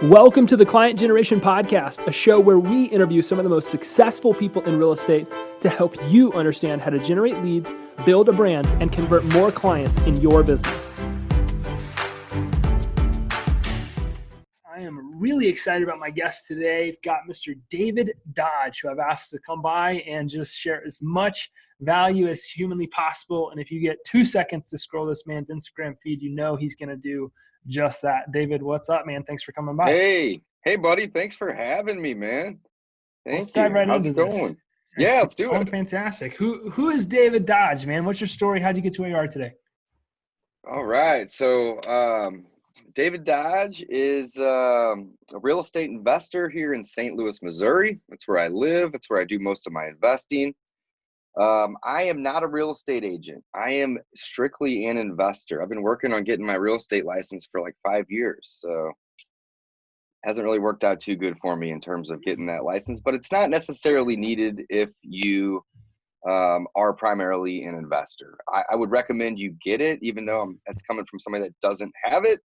Welcome to the Client Generation Podcast, a show where we interview some of the most successful people in real estate to help you understand how to generate leads, build a brand, and convert more clients in your business. I am really excited about my guest today. I've got Mr. David Dodge, who I've asked to come by and just share as much value as humanly possible. And if you get 2 seconds to scroll this man's Instagram feed, you know he's going to do just that. David, what's up, man? Thanks for coming by. Hey, buddy. Thanks for having me, man. Let's dive right How's into it this. going? Yeah, let's do it. Fantastic. Who is David Dodge, man? What's your story? How'd you get to where you are today? All right. So, David Dodge is a real estate investor here in St. Louis, Missouri. That's where I live. That's where I do most of my investing. I am not a real estate agent. I am strictly an investor. I've been working on getting my real estate license for like 5 years. So hasn't really worked out too good for me in terms of getting that license, but it's not necessarily needed if you are primarily an investor. I would recommend you get it, even though that's coming from somebody that doesn't have it,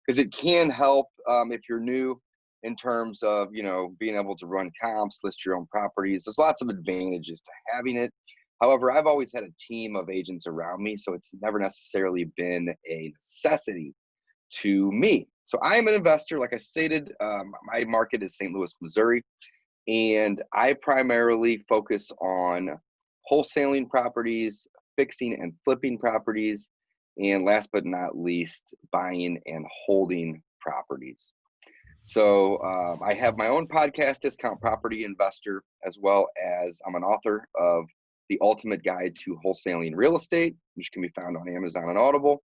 because it can help if you're new in terms of, being able to run comps, list your own properties. There's lots of advantages to having it. However, I've always had a team of agents around me, so it's never necessarily been a necessity to me. So I am an investor. Like I stated, my market is St. Louis, Missouri, and I primarily focus on wholesaling properties, fixing and flipping properties, and last but not least, buying and holding properties. So I have my own podcast, Discount Property Investor, as well as I'm an author of The Ultimate Guide to Wholesaling Real Estate, which can be found on Amazon and Audible.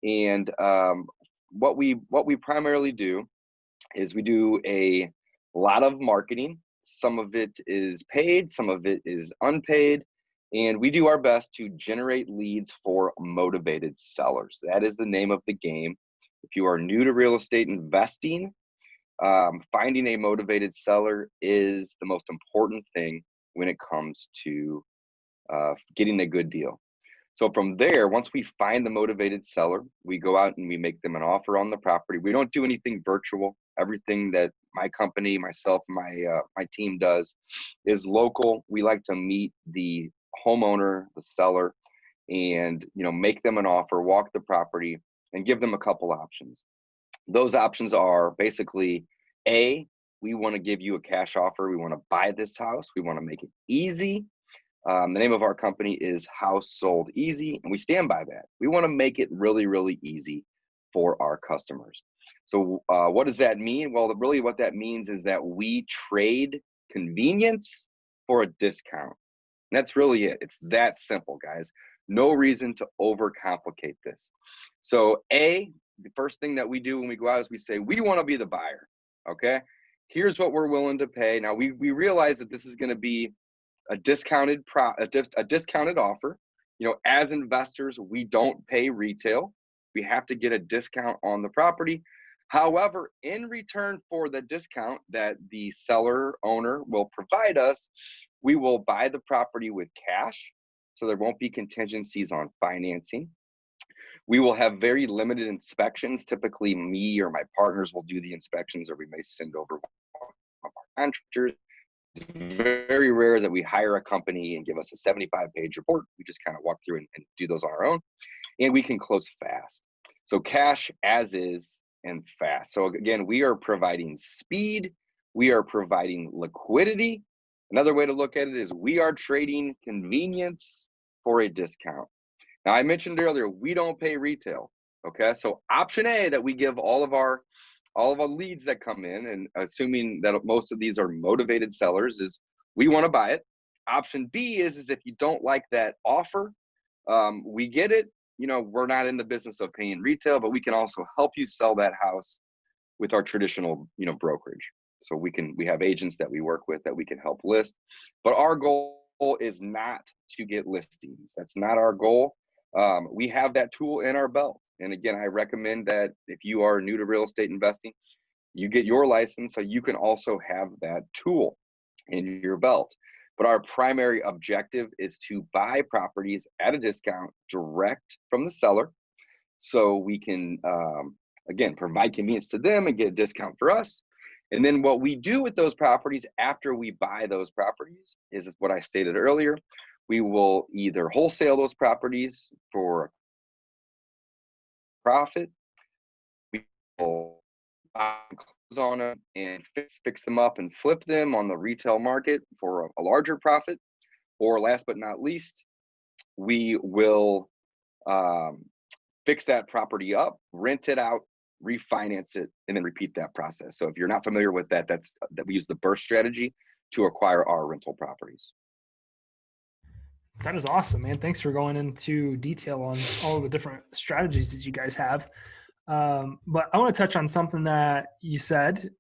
And what we primarily do is we do a lot of marketing. Some of it is paid, some of it is unpaid, and we do our best to generate leads for motivated sellers. That is the name of the game. If you are new to real estate investing, finding a motivated seller is the most important thing when it comes to getting a good deal. So from there, once we find the motivated seller, we go out and we make them an offer on the property. We don't do anything virtual. Everything that my company, myself, my team does is local. We like to meet the homeowner, the seller, and make them an offer, walk the property, and give them a couple options. Those options are basically A, we want to give you a cash offer. We want to buy this house. We want to make it easy. The name of our company is House Sold Easy, and we stand by that. We want to make it really, really easy for our customers. So what does that mean? Well, really what that means is that we trade convenience for a discount. And that's really it. It's that simple, guys. No reason to overcomplicate this. So the first thing that we do when we go out is we say, we want to be the buyer, okay? Here's what we're willing to pay. Now, we realize that this is going to be a discounted offer. As investors, we don't pay retail. We have to get a discount on the property. However, in return for the discount that the seller owner will provide us, we will buy the property with cash. So there won't be contingencies on financing. We will have very limited inspections. Typically, me or my partners will do the inspections, or we may send over one of our contractors. It's very rare that we hire a company and give us a 75-page report. We just kind of walk through and do those on our own, and we can close fast. So cash as is and fast. So again, we are providing speed. We are providing liquidity. Another way to look at it is we are trading convenience for a discount. Now, I mentioned earlier, we don't pay retail. Okay, so option A that we give all of our leads that come in, and assuming that most of these are motivated sellers, is we want to buy it. Option B is if you don't like that offer, we get it. We're not in the business of paying retail, but we can also help you sell that house with our traditional, brokerage. So we have agents that we work with that we can help list, but our goal is not to get listings. That's not our goal. We have that tool in our belt. And again, I recommend that if you are new to real estate investing, you get your license so you can also have that tool in your belt. But our primary objective is to buy properties at a discount direct from the seller, so we can again, provide convenience to them and get a discount for us. And then what we do with those properties after we buy those properties is what I stated earlier. We will either wholesale those properties for profit. We will buy and close on them and fix them up and flip them on the retail market for a larger profit. Or last but not least, we will fix that property up, rent it out, refinance it, and then repeat that process. So if you're not familiar with that, that we use the burst strategy to acquire our rental properties. That is awesome, man. Thanks for going into detail on all the different strategies that you guys have. But I want to touch on something that you said,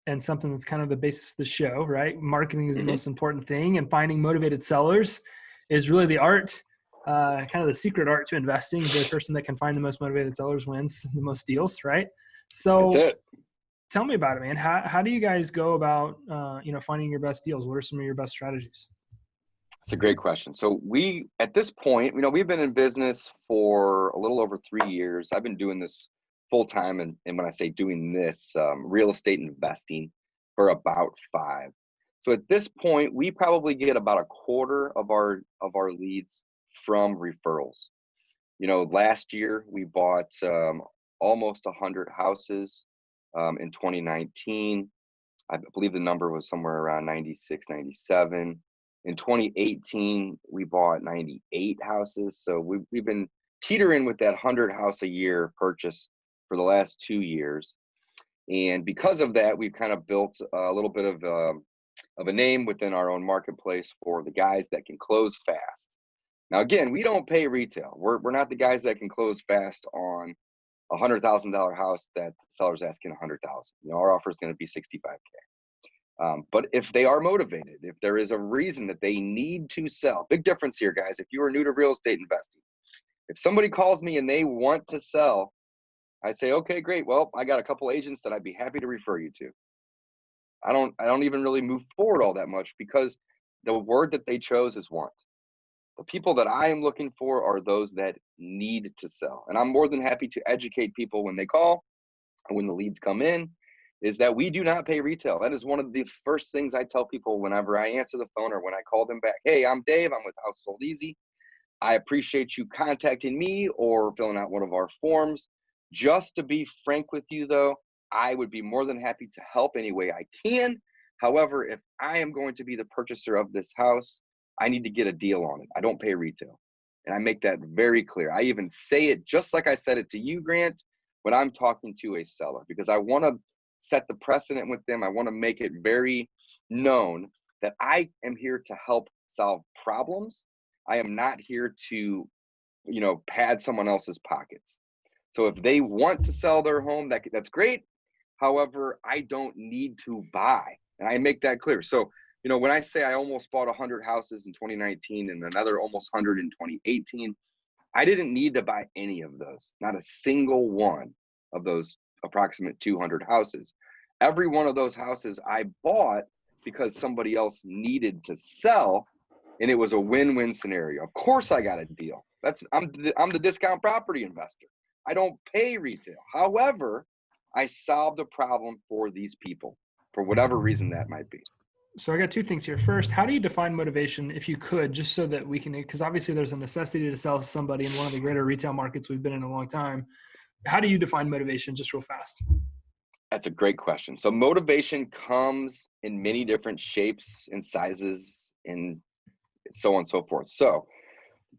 and something that's kind of the basis of the show, right? Marketing is the most important thing, and finding motivated sellers is really the art, kind of the secret art to investing. The person that can find the most motivated sellers wins the most deals, right? So That's it. tell me about it, man. How do you guys go about, finding your best deals? What are some of your best strategies? It's a great question. So we, at this point, we've been in business for a little over 3 years. I've been doing this full time, and when I say doing this, real estate investing for about 5. So at this point, we probably get about a quarter of our leads from referrals. Last year we bought almost 100 houses. In 2019, I believe the number was somewhere around 96, 97. In 2018, we bought 98 houses. So we've been teetering with that 100 house a year purchase for the last 2 years. And because of that, we've kind of built a little bit of a name within our own marketplace for the guys that can close fast. Now, again, we don't pay retail. We're not the guys that can close fast on a $100,000 house that the seller's asking $100,000. Our offer is going to be $65K. But if they are motivated, if there is a reason that they need to sell, big difference here, guys. If you are new to real estate investing, if somebody calls me and they want to sell, I say, okay, great. Well, I got a couple agents that I'd be happy to refer you to. I don't even really move forward all that much because the word that they chose is want. The people that I am looking for are those that need to sell. And I'm more than happy to educate people when they call and when the leads come in, is that we do not pay retail. That is one of the first things I tell people whenever I answer the phone or when I call them back. Hey, I'm Dave. I'm with House Sold Easy. I appreciate you contacting me or filling out one of our forms. Just to be frank with you, though, I would be more than happy to help any way I can. However, if I am going to be the purchaser of this house, I need to get a deal on it. I don't pay retail. And I make that very clear. I even say it just like I said it to you, Grant, when I'm talking to a seller, because I want to set the precedent with them. I want to make it very known that I am here to help solve problems. I am not here to, pad someone else's pockets. So if they want to sell their home, that's great. However, I don't need to buy. And I make that clear. So, when I say I almost bought 100 houses in 2019 and another almost 100 in 2018, I didn't need to buy any of those, not a single one of those approximate 200 houses. Every one of those houses I bought because somebody else needed to sell, and it was a win-win scenario. Of course I got a deal. I'm the discount property investor. I don't pay retail. However, I solved a problem for these people for whatever reason that might be. So I got 2 things here. First, how do you define motivation, if you could, just so that we can, because obviously there's a necessity to sell somebody in one of the greater retail markets we've been in a long time. How do you define motivation, just real fast? That's a great question. So motivation comes in many different shapes and sizes and so on and so forth. So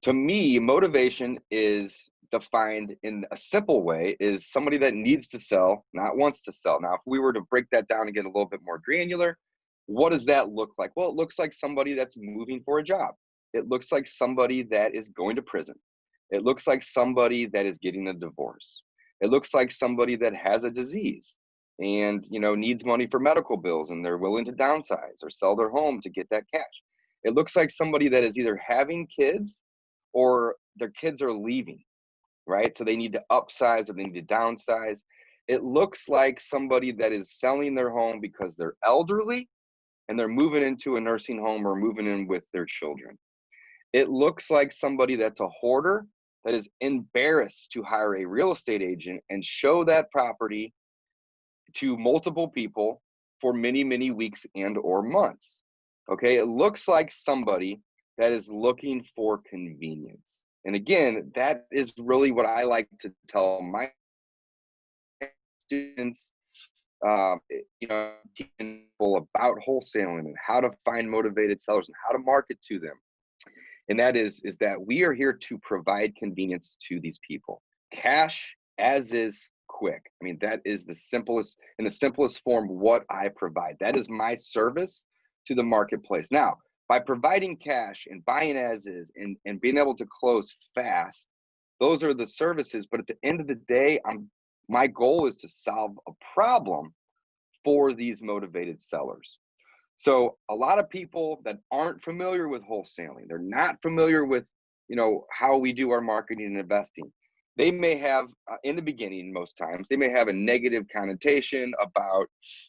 to me, motivation is defined in a simple way is somebody that needs to sell, not wants to sell. Now, if we were to break that down and get a little bit more granular, what does that look like? Well, it looks like somebody that's moving for a job. It looks like somebody that is going to prison. It looks like somebody that is getting a divorce. It looks like somebody that has a disease and needs money for medical bills and they're willing to downsize or sell their home to get that cash. It looks like somebody that is either having kids or their kids are leaving, right? So they need to upsize or they need to downsize. It looks like somebody that is selling their home because they're elderly and they're moving into a nursing home or moving in with their children. It looks like somebody that's a hoarder that is embarrassed to hire a real estate agent and show that property to multiple people for many, many weeks and or months. Okay, it looks like somebody that is looking for convenience. And again, that is really what I like to tell my students, teaching people about wholesaling and how to find motivated sellers and how to market to them. And that is that we are here to provide convenience to these people. Cash as is, quick. I mean, that is the simplest, in the simplest form, what I provide. That is my service to the marketplace. Now, by providing cash and buying as is and being able to close fast, those are the services. But at the end of the day, my goal is to solve a problem for these motivated sellers. So a lot of people that aren't familiar with wholesaling, they're not familiar with, how we do our marketing and investing. They may have, in the beginning, most times, they may have a negative connotation about,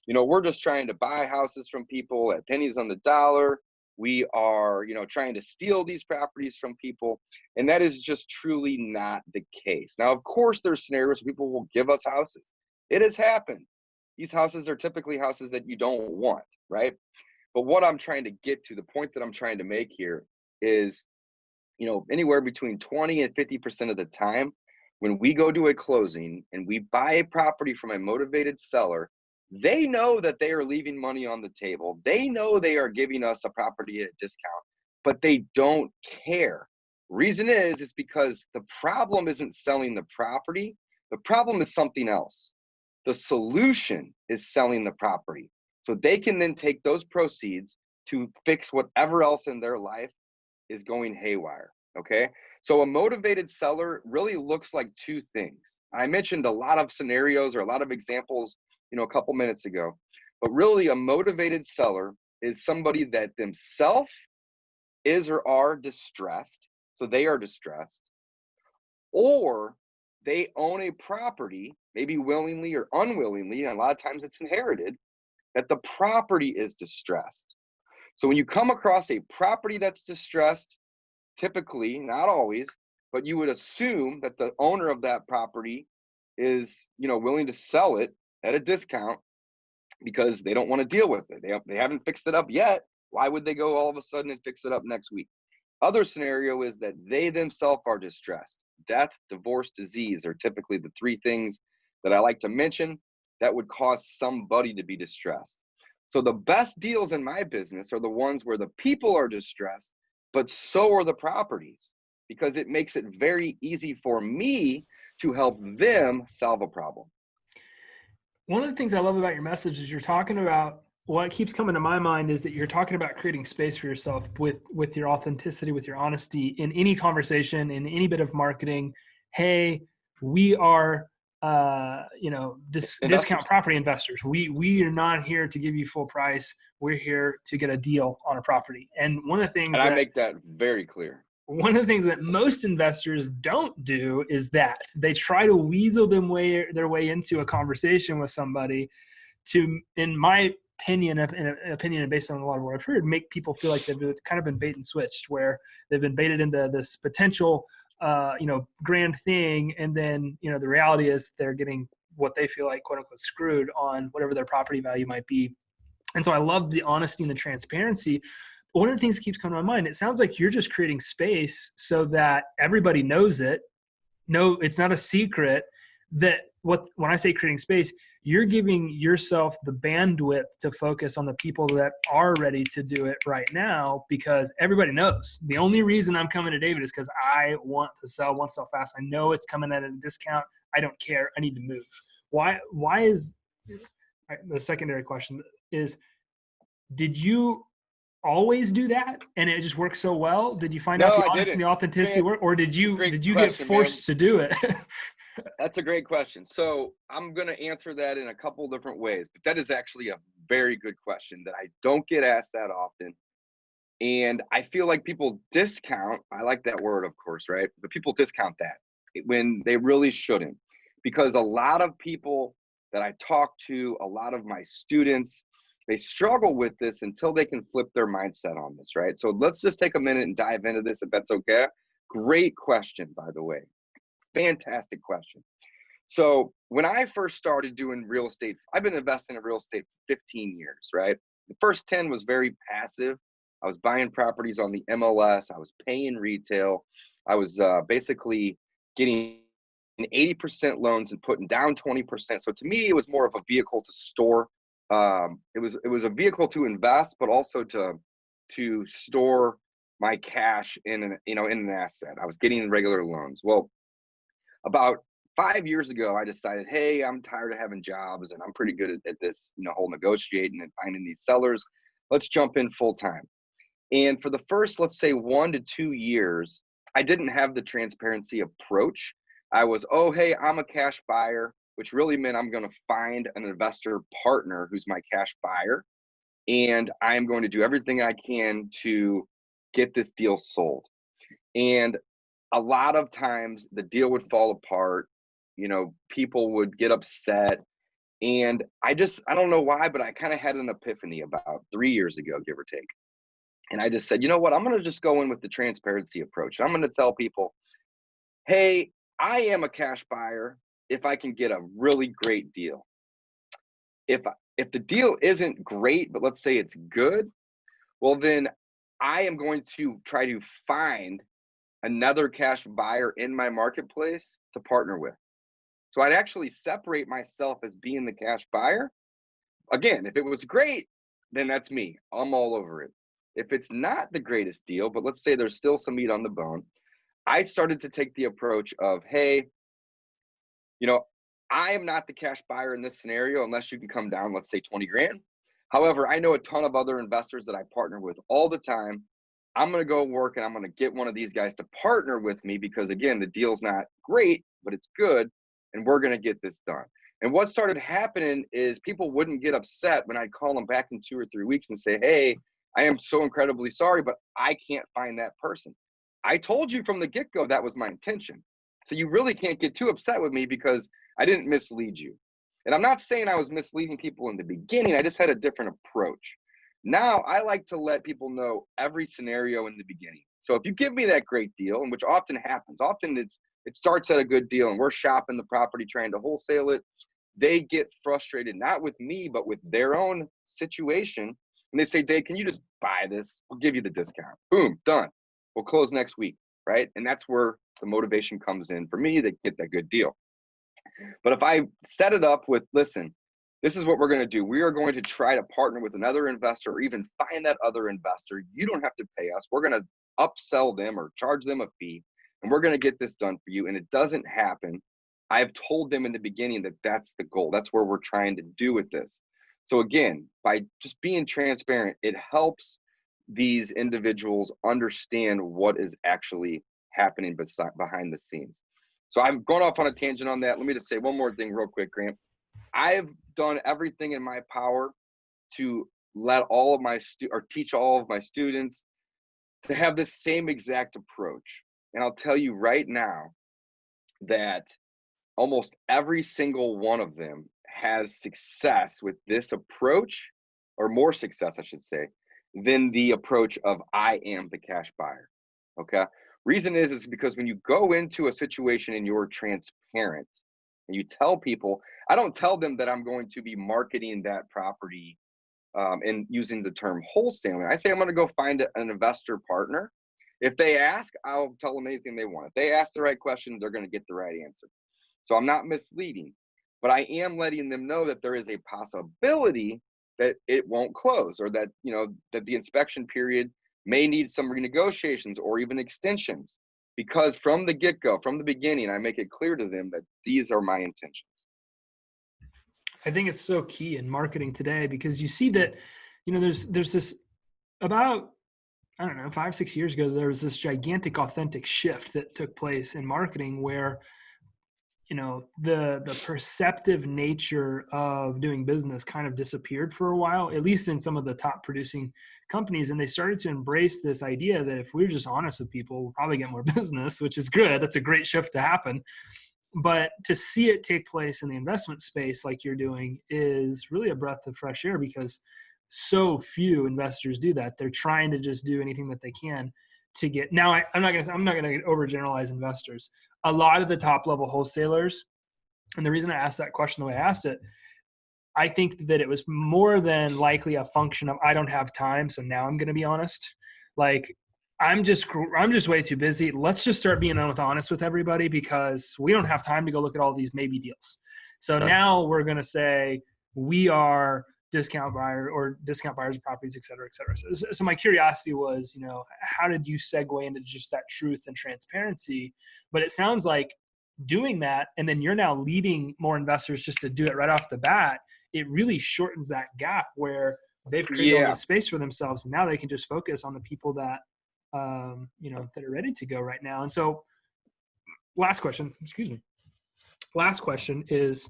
we're just trying to buy houses from people at pennies on the dollar. We are, trying to steal these properties from people. And that is just truly not the case. Now, of course, there's scenarios where people will give us houses. It has happened. These houses are typically houses that you don't want, right? But what I'm trying to get to, the point that I'm trying to make here is, anywhere between 20 and 50% of the time, when we go to a closing and we buy a property from a motivated seller, they know that they are leaving money on the table. They know they are giving us a property at a discount, but they don't care. Reason is because the problem isn't selling the property. The problem is something else. The solution is selling the property. So they can then take those proceeds to fix whatever else in their life is going haywire, okay? So a motivated seller really looks like two things. I mentioned a lot of scenarios or a lot of examples, a couple minutes ago, but really a motivated seller is somebody that themselves is or are distressed, so they are distressed, or they own a property, maybe willingly or unwillingly, and a lot of times it's inherited, that the property is distressed. So when you come across a property that's distressed, typically, not always, but you would assume that the owner of that property is, willing to sell it at a discount because they don't want to deal with it. They haven't fixed it up yet. Why would they go all of a sudden and fix it up next week? Other scenario is that they themselves are distressed. Death, divorce, disease are typically the three things that I like to mention that would cause somebody to be distressed. So the best deals in my business are the ones where the people are distressed, but so are the properties, because it makes it very easy for me to help them solve a problem. One of the things I love about your message is you're talking about, what keeps coming to my mind is that you're talking about creating space for yourself with your authenticity, with your honesty in any conversation, in any bit of marketing. Hey, we are, discount property investors. We are not here to give you full price. We're here to get a deal on a property. And one of the things I make that very clear. One of the things that most investors don't do is that they try to weasel their way into a conversation with somebody to, in my opinion and based on a lot of what I've heard, make people feel like they've kind of been bait and switched, where they've been baited into this potential, grand thing. And then, the reality is they're getting what they feel like, quote unquote, screwed on whatever their property value might be. And so I love the honesty and the transparency. But one of the things that keeps coming to my mind, it sounds like you're just creating space so that everybody knows it. No, it's not a secret that when I say creating space, you're giving yourself the bandwidth to focus on the people that are ready to do it right now, because everybody knows. The only reason I'm coming to David is because I want to sell fast. I know it's coming at a discount. I don't care. I need to move. Why is the secondary question is, did you always do that and it just worked so well? Did you find out the honesty and the authenticity work, or did you get forced to do it? That's a great question. So I'm going to answer that in a couple different ways, but that is actually a very good question that I don't get asked that often. And I feel like people discount, I like that word, of course, right? But people discount that when they really shouldn't, because a lot of people that I talk to, a lot of my students, they struggle with this until they can flip their mindset on this, right? So let's just take a minute and dive into this, if that's okay. Great question, by the way. Fantastic question. So when I first started doing real estate, I've been investing in real estate for 15 years, right? The first 10 was very passive. I was buying properties on the MLS. I was paying retail. I was basically getting 80% loans and putting down 20%. So to me, it was more of a vehicle to store. It was a vehicle to invest, but also to store my cash in an asset. I was getting regular loans. Well, about 5 years ago, I decided, hey, I'm tired of having jobs and I'm pretty good at this, whole negotiating and finding these sellers. Let's jump in full time. And for the first, let's say 1 to 2 years, I didn't have the transparency approach. I was, oh, hey, I'm a cash buyer, which really meant I'm going to find an investor partner who's my cash buyer. And I'm going to do everything I can to get this deal sold. And a lot of times the deal would fall apart. People would get upset. And I don't know why, but I kind of had an epiphany about 3 years ago, give or take. And I just said, you know what, I'm going to just go in with the transparency approach. I'm going to tell people, hey, I am a cash buyer if I can get a really great deal. If the deal isn't great, but let's say it's good, well, then I am going to try to find another cash buyer in my marketplace to partner with. So I'd actually separate myself as being the cash buyer. Again, if it was great, then that's me. I'm all over it. If it's not the greatest deal, but let's say there's still some meat on the bone, I started to take the approach of, hey, I am not the cash buyer in this scenario unless you can come down, let's say 20 grand. However, I know a ton of other investors that I partner with all the time. I'm going to go work and I'm going to get one of these guys to partner with me because, again, the deal's not great, but it's good, and we're going to get this done. And what started happening is people wouldn't get upset when I'd call them back in 2 or 3 weeks and say, hey, I am so incredibly sorry, but I can't find that person. I told you from the get-go that was my intention. So you really can't get too upset with me because I didn't mislead you. And I'm not saying I was misleading people in the beginning. I just had a different approach. Now I like to let people know every scenario in the beginning. So if you give me that great deal, and which often happens, often it starts at a good deal and we're shopping the property trying to wholesale it. They get frustrated, not with me, but with their own situation. And they say, Dave, can you just buy this? We'll give you the discount. Boom, done. We'll close next week, right? And that's where the motivation comes in for me to get that good deal. But if I set it up with, listen, this is what we're going to do. We are going to try to partner with another investor or even find that other investor. You don't have to pay us. We're going to upsell them or charge them a fee, and we're going to get this done for you. And it doesn't happen. I've told them in the beginning that that's the goal. That's where we're trying to do with this. So again, by just being transparent, it helps these individuals understand what is actually happening behind the scenes. So I'm going off on a tangent on that. Let me just say one more thing real quick, Grant. I've done everything in my power to let all of my teach all of my students to have the same exact approach. And I'll tell you right now that almost every single one of them has success with this approach, or more success, I should say, than the approach of I am the cash buyer. Okay. Reason is because when you go into a situation and you're transparent and you tell people, I don't tell them that I'm going to be marketing that property and using the term wholesaling. I say I'm going to go find an investor partner. If they ask, I'll tell them anything they want. If they ask the right question, they're going to get the right answer. So I'm not misleading, but I am letting them know that there is a possibility that it won't close, or that, that the inspection period may need some renegotiations or even extensions, because from the get-go, from the beginning, I make it clear to them that these are my intentions. I think it's so key in marketing today, because you see that, there's this, about, 5, 6 years ago, there was this gigantic authentic shift that took place in marketing where, the perceptive nature of doing business kind of disappeared for a while, at least in some of the top producing companies. And they started to embrace this idea that if we're just honest with people, we'll probably get more business, which is good. That's a great shift to happen. But to see it take place in the investment space like you're doing is really a breath of fresh air, because so few investors do that. They're trying to just do anything that they can to get, now I'm not going to overgeneralize investors. A lot of the top level wholesalers, and the reason I asked that question the way I asked it, I think that it was more than likely a function of, I don't have time, so now I'm going to be honest. Like, I'm just way too busy. Let's just start being honest with everybody, because we don't have time to go look at all these maybe deals. So now we're going to say we are discount buyers of properties, et cetera, et cetera. So my curiosity was, how did you segue into just that truth and transparency? But it sounds like doing that, and then you're now leading more investors just to do it right off the bat. It really shortens that gap where they've created all this space for themselves, and now they can just focus on the people that, that are ready to go right now. And so last question is,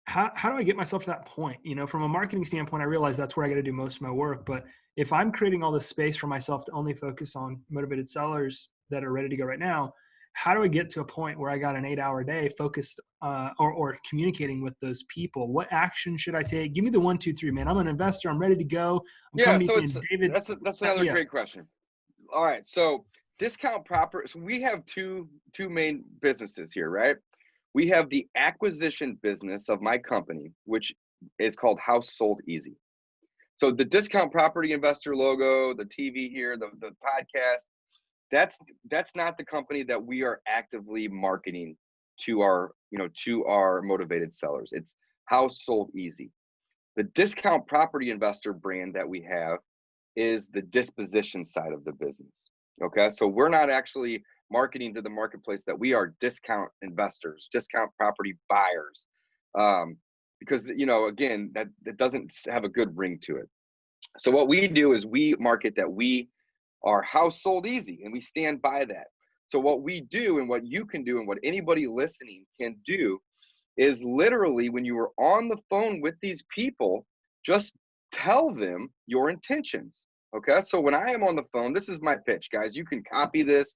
how do I get myself to that point? From a marketing standpoint, I realize that's where I got to do most of my work. But if I'm creating all this space for myself to only focus on motivated sellers that are ready to go right now, how do I get to a point where I got an 8-hour day focused or communicating with those people? What action should I take? Give me the 1, 2, 3, man. I'm an investor. I'm ready to go. David, that's another great question. All right. So discount property. So we have two main businesses here, right? We have the acquisition business of my company, which is called House Sold Easy. So the discount property investor logo, the TV here, the podcast, that's not the company that we are actively marketing to our motivated sellers. It's House Sold Easy. The discount property investor brand that we have is the disposition side of the business. Okay, so we're not actually marketing to the marketplace that we are discount investors, discount property buyers, because again, that doesn't have a good ring to it. So what we do is we market that we are House Sold Easy, and we stand by that. So what we do, and what you can do, and what anybody listening can do, is literally when you are on the phone with these people, just tell them your intentions. Okay, so when I am on the phone, this is my pitch, guys. You can copy this,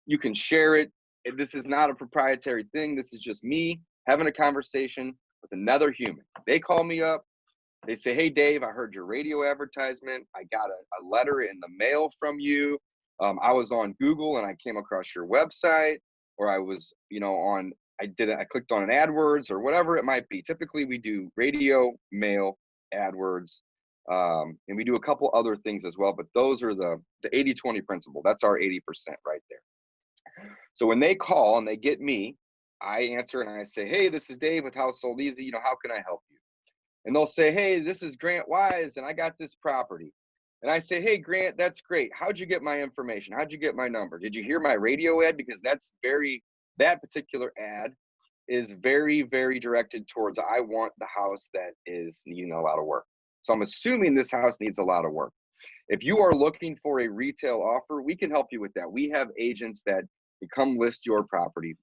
you can share it. This is not a proprietary thing. This is just me having a conversation with another human. They call me up. They say, hey, Dave, I heard your radio advertisement. I got a letter in the mail from you. I was on Google and I came across your website, or I was, I clicked on an AdWords or whatever it might be. Typically, we do radio, mail, AdWords, and we do a couple other things as well. But those are the 80-20 principle. That's our 80% right there. So when they call and they get me, I answer and I say, hey, this is Dave with House Sold Easy. How can I help you? And they'll say, hey, this is Grant Wise, and I got this property. And I say, hey, Grant, that's great. How'd you get my information? How'd you get my number? Did you hear my radio ad? Because that particular ad is very, very directed towards, I want the house that is needing a lot of work. So I'm assuming this house needs a lot of work. If you are looking for a retail offer, we can help you with that. We have agents that come list your property.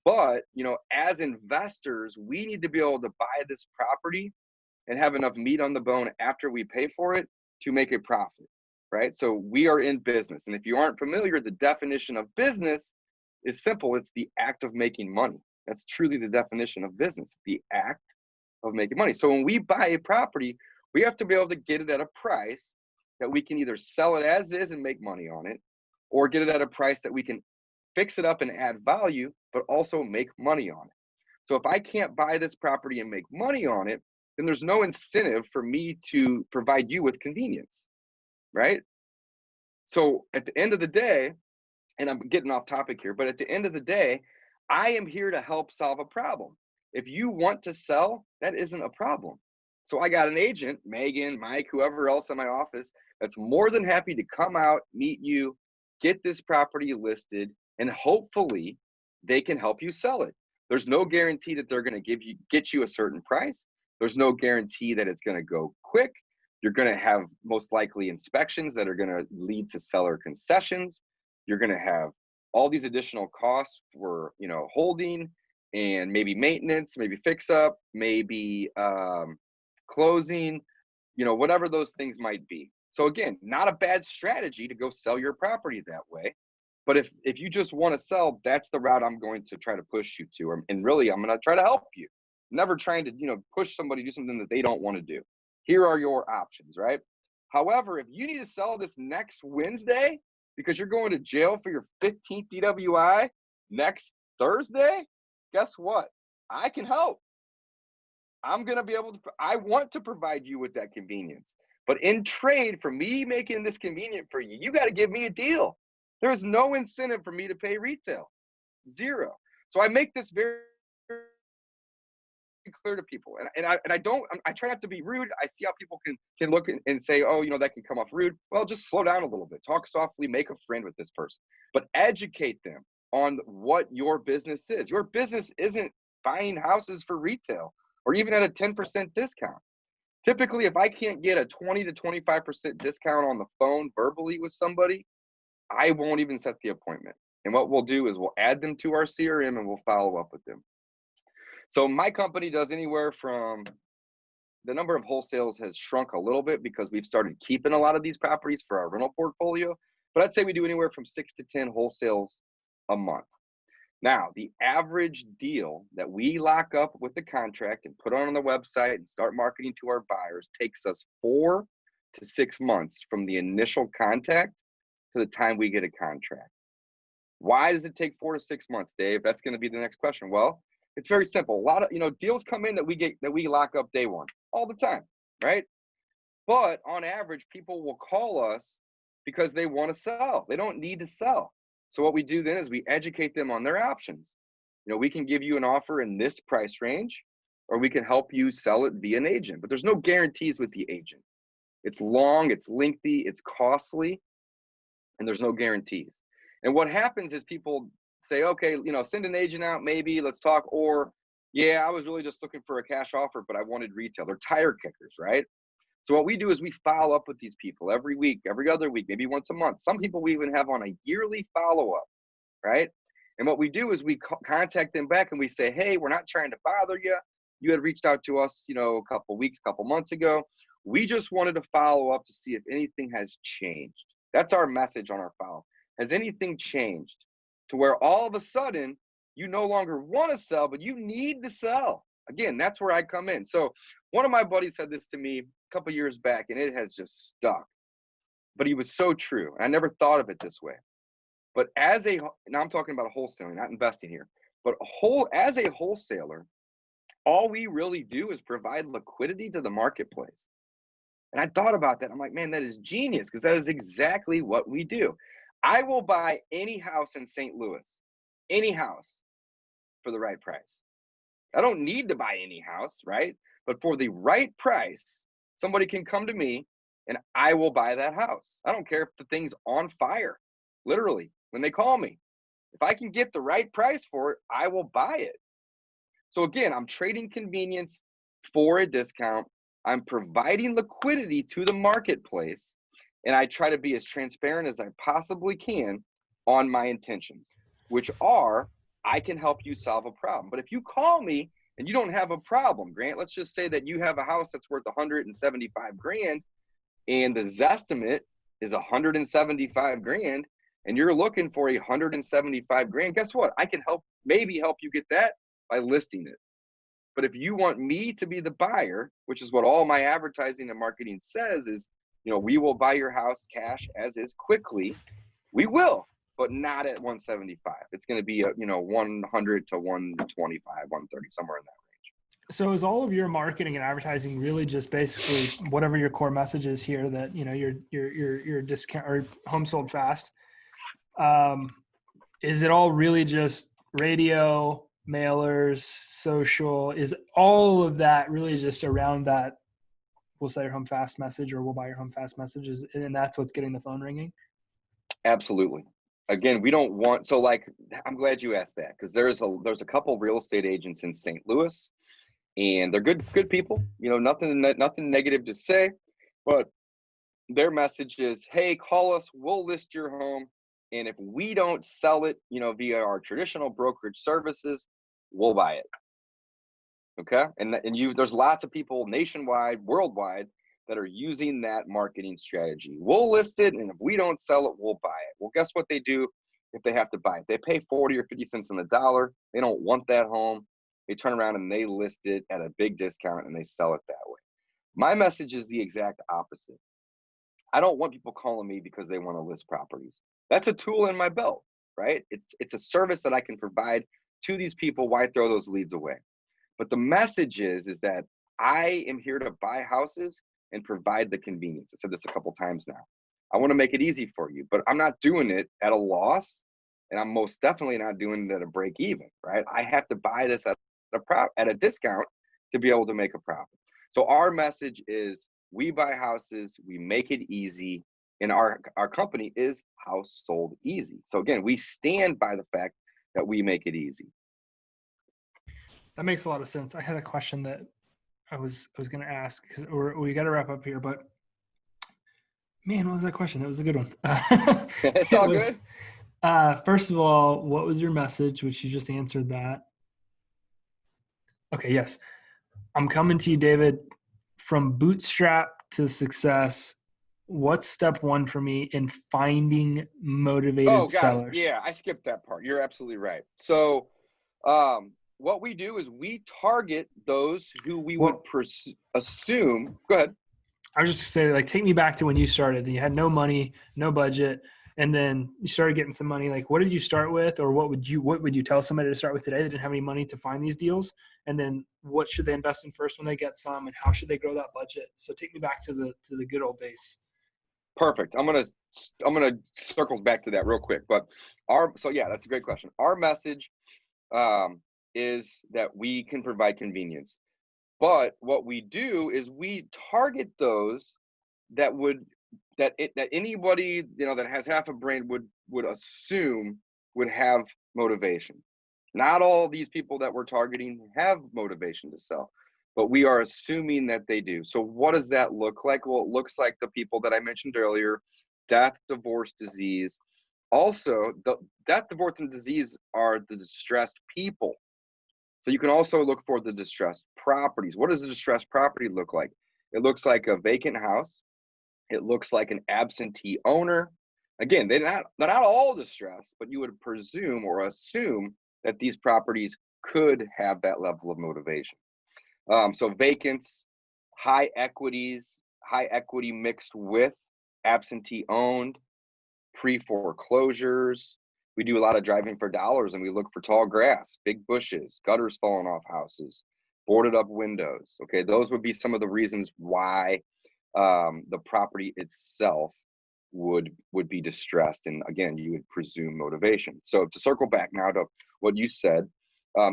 But, as investors, we need to be able to buy this property and have enough meat on the bone after we pay for it to make a profit, right? So we are in business. And if you aren't familiar, the definition of business is simple. It's the act of making money. That's truly the definition of business, the act of making money. So when we buy a property, we have to be able to get it at a price that we can either sell it as is and make money on it, or get it at a price that we can fix it up and add value, but also make money on it. So if I can't buy this property and make money on it, then there's no incentive for me to provide you with convenience, right? So at the end of the day, and I'm getting off topic here, but at the end of the day, I am here to help solve a problem. If you want to sell, that isn't a problem. So I got an agent, Megan, Mike, whoever else in my office, that's more than happy to come out, meet you, get this property listed, and hopefully they can help you sell it. There's no guarantee that they're going to get you a certain price. There's no guarantee that it's going to go quick. You're going to have most likely inspections that are going to lead to seller concessions. You're going to have all these additional costs for, holding and maybe maintenance, maybe fix up, maybe closing, whatever those things might be. So again, not a bad strategy to go sell your property that way. But if you just want to sell, that's the route I'm going to try to push you to. And really, I'm going to try to help you. Never trying to, push somebody to do something that they don't want to do. Here are your options, right? However, if you need to sell this next Wednesday, because you're going to jail for your 15th DWI next Thursday, guess what? I can help. I'm going to be able to, I want to provide you with that convenience. But in trade for me making this convenient for you, you got to give me a deal. There's no incentive for me to pay retail. Zero. So I make this very clear to people. I try not to be rude. I see how people can look and say, oh, that can come off rude. Well, just slow down a little bit. Talk softly, make a friend with this person. But educate them on what your business is. Your business isn't buying houses for retail or even at a 10% discount. Typically, if I can't get a 20 to 25% discount on the phone verbally with somebody, I won't even set the appointment. And what we'll do is we'll add them to our CRM and we'll follow up with them. So my company does anywhere from, the number of wholesales has shrunk a little bit because we've started keeping a lot of these properties for our rental portfolio. But I'd say we do anywhere from 6 to 10 wholesales a month. Now, the average deal that we lock up with the contract and put on the website and start marketing to our buyers takes us 4 to 6 months from the initial contact to the time we get a contract. Why does it take 4 to 6 months, Dave? That's going to be the next question. Well, it's very simple. A lot of, deals come in that we lock up day one all the time, right? But on average, people will call us because they want to sell. They don't need to sell. So what we do then is we educate them on their options. We can give you an offer in this price range, or we can help you sell it via an agent. But there's no guarantees with the agent. It's long, it's lengthy, it's costly, and there's no guarantees. And what happens is people say, okay, send an agent out, maybe, let's talk. Or, yeah, I was really just looking for a cash offer, but I wanted retail. They're tire kickers, right? So what we do is we follow up with these people every week, every other week, maybe once a month. Some people we even have on a yearly follow-up, right? And what we do is we contact them back and we say, hey, we're not trying to bother you. You had reached out to us, a couple weeks, couple months ago. We just wanted to follow up to see if anything has changed. That's our message on our file. Has anything changed to where all of a sudden you no longer want to sell, but you need to sell? Again, that's where I come in. So one of my buddies said this to me a couple years back, and it has just stuck. But he was so true. And I never thought of it this way. But now I'm talking about wholesaling, not investing here, but as a wholesaler, all we really do is provide liquidity to the marketplace. And I thought about that. I'm like, man, that is genius, because that is exactly what we do. I will buy any house in St. Louis, any house, for the right price. I don't need to buy any house, right? But for the right price, somebody can come to me and I will buy that house. I don't care if the thing's on fire, literally, when they call me. If I can get the right price for it, I will buy it. So again, I'm trading convenience for a discount. I'm providing liquidity to the marketplace, and I try to be as transparent as I possibly can on my intentions, which are, I can help you solve a problem. But if you call me and you don't have a problem, Grant, let's just say that you have a house that's worth 175 grand and the Zestimate is 175 grand and you're looking for 175 grand, guess what? I can maybe help you get that by listing it. But if you want me to be the buyer, which is what all my advertising and marketing says, is, we will buy your house cash as is quickly. We will, but not at 175. It's going to be 100 to 125, 130, somewhere in that range. So is all of your marketing and advertising really just basically whatever your core message is here, that your discount or home sold fast? Is it all really just radio, mailers, social? Is all of that really just around that we'll sell your home fast message or we'll buy your home fast messages, and that's what's getting the phone ringing? Absolutely. Again, we don't want, so like, I'm glad you asked that, because there's a couple real estate agents in St. Louis, and they're good people, nothing negative to say, but their message is, hey, call us, we'll list your home, and if we don't sell it, via our traditional brokerage services, we'll buy it. Okay. And there's lots of people nationwide, worldwide, that are using that marketing strategy. We'll list it, and if we don't sell it, we'll buy it. Well, guess what they do if they have to buy it? They pay 40 or 50 cents on the dollar. They don't want that home. They turn around and they list it at a big discount and they sell it that way. My message is the exact opposite. I don't want people calling me because they want to list properties. That's a tool in my belt, right? It's a service that I can provide to these people. Why throw those leads away? But the message is that I am here to buy houses and provide the convenience. I said this a couple times now. I want to make it easy for you, but I'm not doing it at a loss, and I'm most definitely not doing it at a break even, right? I have to buy this at a discount to be able to make a profit. So our message is we buy houses, we make it easy, and our company is House Sold Easy. So again, we stand by the fact that we make it easy. That makes a lot of sense. I had a question that I was going to ask, because we got to wrap up here, but man, what was that question? It was a good one. It's all good. First of all, what was your message? Which you just answered that. Okay, yes. I'm coming to you, David, from bootstrap to success. What's step one for me in finding motivated sellers? Yeah, I skipped that part. You're absolutely right. So what we do is we target those who we would assume. Go ahead. I was just gonna say, like, take me back to when you started. You had no money, no budget, and then you started getting some money. Like, what did you start with, or what would you tell somebody to start with today that didn't have any money to find these deals? And then what should they invest in first when they get some, and how should they grow that budget? So take me back to the good old days. Perfect. I'm gonna circle back to that real quick. But that's a great question. Our message is that we can provide convenience. But what we do is we target those that anybody, that has half a brain would assume would have motivation. Not all these people that we're targeting have motivation to sell, but we are assuming that they do. So what does that look like? Well, it looks like the people that I mentioned earlier: death, divorce, disease. Also, the death, divorce, and disease are the distressed people. So you can also look for the distressed properties. What does a distressed property look like? It looks like a vacant house. It looks like an absentee owner. Again, they're not all distressed, but you would presume or assume that these properties could have that level of motivation. So vacants, high equity mixed with absentee owned, pre-foreclosures. We do a lot of driving for dollars, and we look for tall grass, big bushes, gutters falling off houses, boarded up windows. Okay, those would be some of the reasons why the property itself would be distressed. And again, you would presume motivation. So to circle back now to what you said,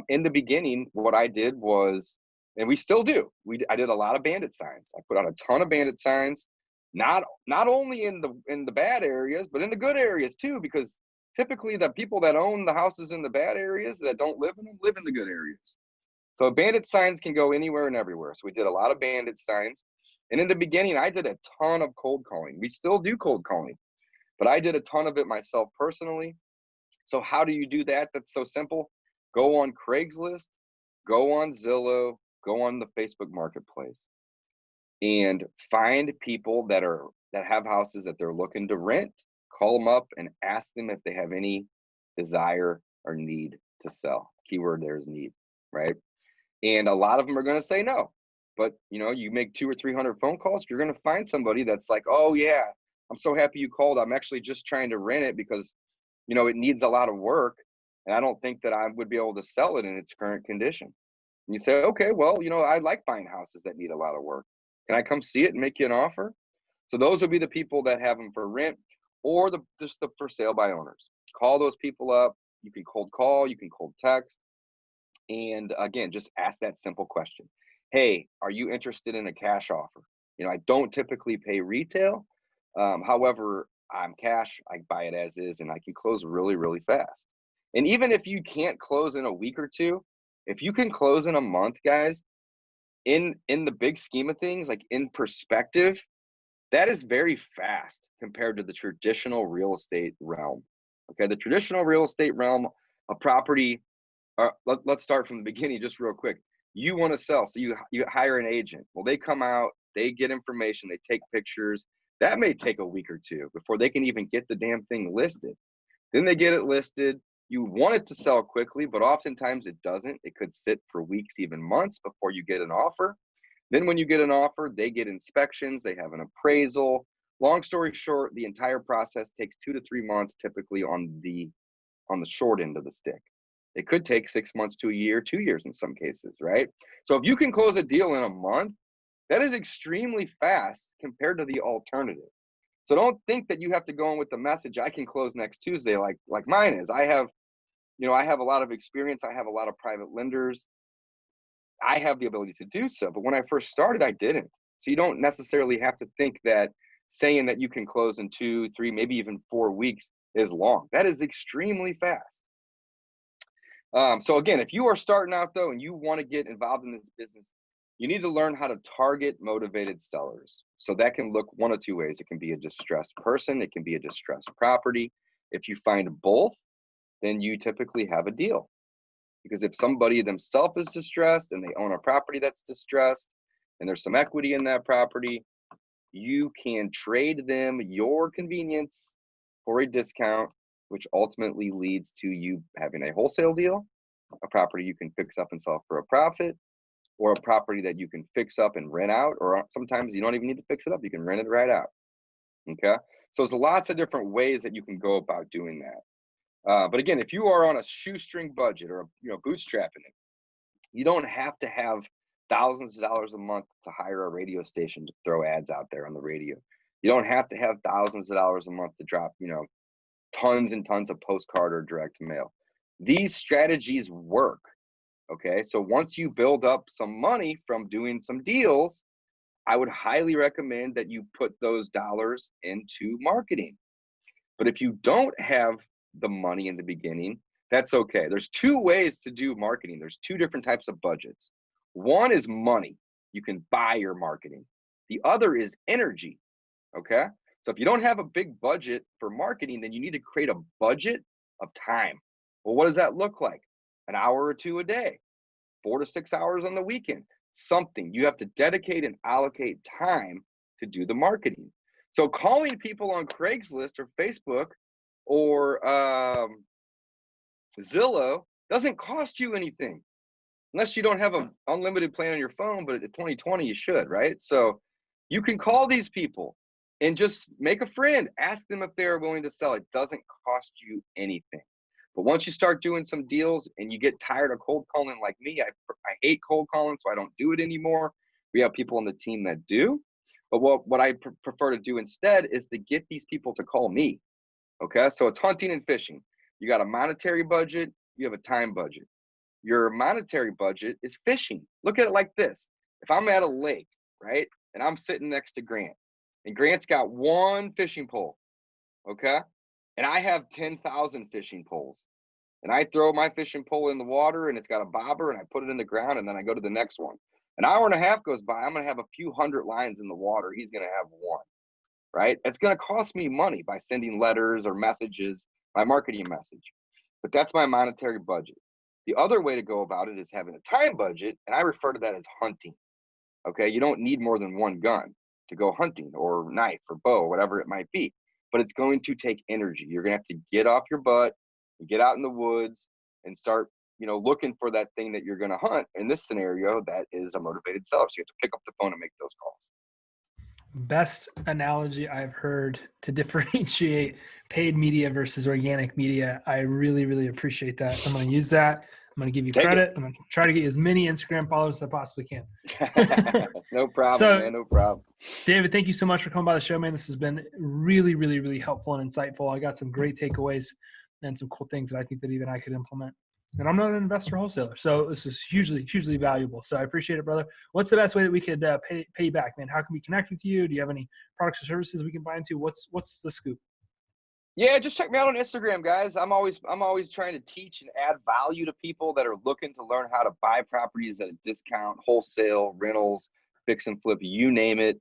in the beginning, what I did was, and we still do, I did a lot of bandit signs. I put out a ton of bandit signs, not only in the bad areas, but in the good areas too, because typically the people that own the houses in the bad areas that don't live in them live in the good areas. So bandit signs can go anywhere and everywhere. So we did a lot of bandit signs. And in the beginning, I did a ton of cold calling. We still do cold calling, but I did a ton of it myself personally. So how do you do that? That's so simple. Go on Craigslist, go on Zillow, go on the Facebook Marketplace, and find people that have houses that they're looking to rent. Call them up and ask them if they have any desire or need to sell. Keyword there is need, right? And a lot of them are going to say no. But you make 200 or 300 phone calls, you're going to find somebody that's like, oh yeah, I'm so happy you called. I'm actually just trying to rent it because it needs a lot of work, and I don't think that I would be able to sell it in its current condition. And you say, okay, well, I like buying houses that need a lot of work. Can I come see it and make you an offer? So those would be the people that have them for rent, or just the for sale by owners. Call those people up. You can cold call, you can cold text. And again, just ask that simple question. Hey, are you interested in a cash offer? I don't typically pay retail. However, I'm cash. I buy it as is, and I can close really, really fast. And even if you can't close in a week or two, if you can close in a month, guys, in the big scheme of things, like in perspective, that is very fast compared to the traditional real estate realm. Okay, the traditional real estate realm, a property. Let's start from the beginning, just real quick. You want to sell, so you hire an agent. Well, they come out, they get information, they take pictures. That may take a week or two before they can even get the damn thing listed. Then they get it listed. You want it to sell quickly, but oftentimes it doesn't. It could sit for weeks, even months before you get an offer. Then when you get an offer, they get inspections, they have an appraisal. Long story short, the entire process takes 2 to 3 months, typically on the short end of the stick. It could take 6 months to a year, 2 years in some cases, right? So if you can close a deal in a month, that is extremely fast compared to the alternative. So don't think that you have to go in with the message, I can close next Tuesday like mine is. I have a lot of experience. I have a lot of private lenders. I have the ability to do so. But when I first started, I didn't. So you don't necessarily have to think that saying that you can close in 2, 3, maybe even 4 weeks is long. That is extremely fast. So again, if you are starting out though, and you want to get involved in this business, you need to learn how to target motivated sellers. So that can look one of two ways. It can be a distressed person. It can be a distressed property. If you find both, then you typically have a deal. Because if somebody themselves is distressed and they own a property that's distressed and there's some equity in that property, you can trade them your convenience for a discount, which ultimately leads to you having a wholesale deal, a property you can fix up and sell for a profit, or a property that you can fix up and rent out, or sometimes you don't even need to fix it up, you can rent it right out. Okay, so there's lots of different ways that you can go about doing that. But again, if you are on a shoestring budget or bootstrapping it, you don't have to have thousands of dollars a month to hire a radio station to throw ads out there on the radio. You don't have to have thousands of dollars a month to drop tons and tons of postcard or direct mail. These strategies work. Okay, so once you build up some money from doing some deals, I would highly recommend that you put those dollars into marketing. But if you don't have the money in the beginning, that's okay. There's 2 ways to do marketing. There's 2 different types of budgets. One is money. You can buy your marketing. The other is energy. Okay, so if you don't have a big budget for marketing, then you need to create a budget of time. Well, what does that look like? An hour or 2 a day, 4 to 6 hours on the weekend, something. You have to dedicate and allocate time to do the marketing. So calling people on Craigslist or Facebook or Zillow doesn't cost you anything, unless you don't have an unlimited plan on your phone, but at 2020 you should, right? So you can call these people and just make a friend. Ask them if they're willing to sell. It doesn't cost you anything. But once you start doing some deals and you get tired of cold calling like me, I hate cold calling, so I don't do it anymore. We have people on the team that do. But what I prefer to do instead is to get these people to call me. Okay, so it's hunting and fishing. You got a monetary budget, you have a time budget. Your monetary budget is fishing. Look at it like this. If I'm at a lake, right, and I'm sitting next to Grant, and Grant's got 1 fishing pole, okay, and I have 10,000 fishing poles, and I throw my fishing pole in the water and it's got a bobber and I put it in the ground and then I go to the next one. An hour and a half goes by, I'm going to have a few hundred lines in the water. He's going to have 1, right? It's going to cost me money by sending letters or messages, my marketing message. But that's my monetary budget. The other way to go about it is having a time budget, and I refer to that as hunting. Okay, you don't need more than 1 gun to go hunting, or knife or bow, whatever it might be. But it's going to take energy. You're going to have to get off your butt, get out in the woods, and start, looking for that thing that you're going to hunt. In this scenario, that is a motivated seller. So you have to pick up the phone and make those calls. Best analogy I've heard to differentiate paid media versus organic media. I really, really appreciate that. I'm going to use that. I'm going to give you credit. I'm going to try to get you as many Instagram followers as I possibly can. No problem, man. No problem. David, thank you so much for coming by the show, man. This has been really, really, really helpful and insightful. I got some great takeaways and some cool things that I think that even I could implement. And I'm not an investor wholesaler, so this is hugely, hugely valuable. So I appreciate it, brother. What's the best way that we could pay you back, man? How can we connect with you? Do you have any products or services we can buy into? What's the scoop? Yeah, just check me out on Instagram, guys. I'm always trying to teach and add value to people that are looking to learn how to buy properties at a discount, wholesale, rentals, fix and flip, you name it.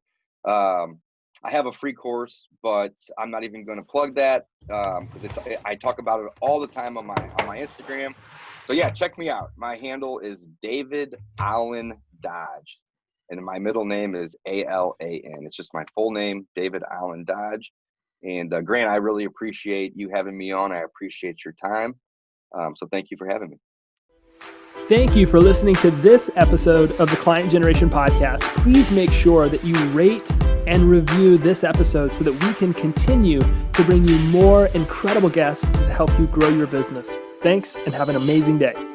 I have a free course, but I'm not even going to plug that because I talk about it all the time on my Instagram. So yeah, check me out. My handle is David Allen Dodge, and my middle name is Alan. It's just my full name, David Allen Dodge. And Grant, I really appreciate you having me on. I appreciate your time. So thank you for having me. Thank you for listening to this episode of the Client Generation Podcast. Please make sure that you rate and review this episode so that we can continue to bring you more incredible guests to help you grow your business. Thanks, and have an amazing day.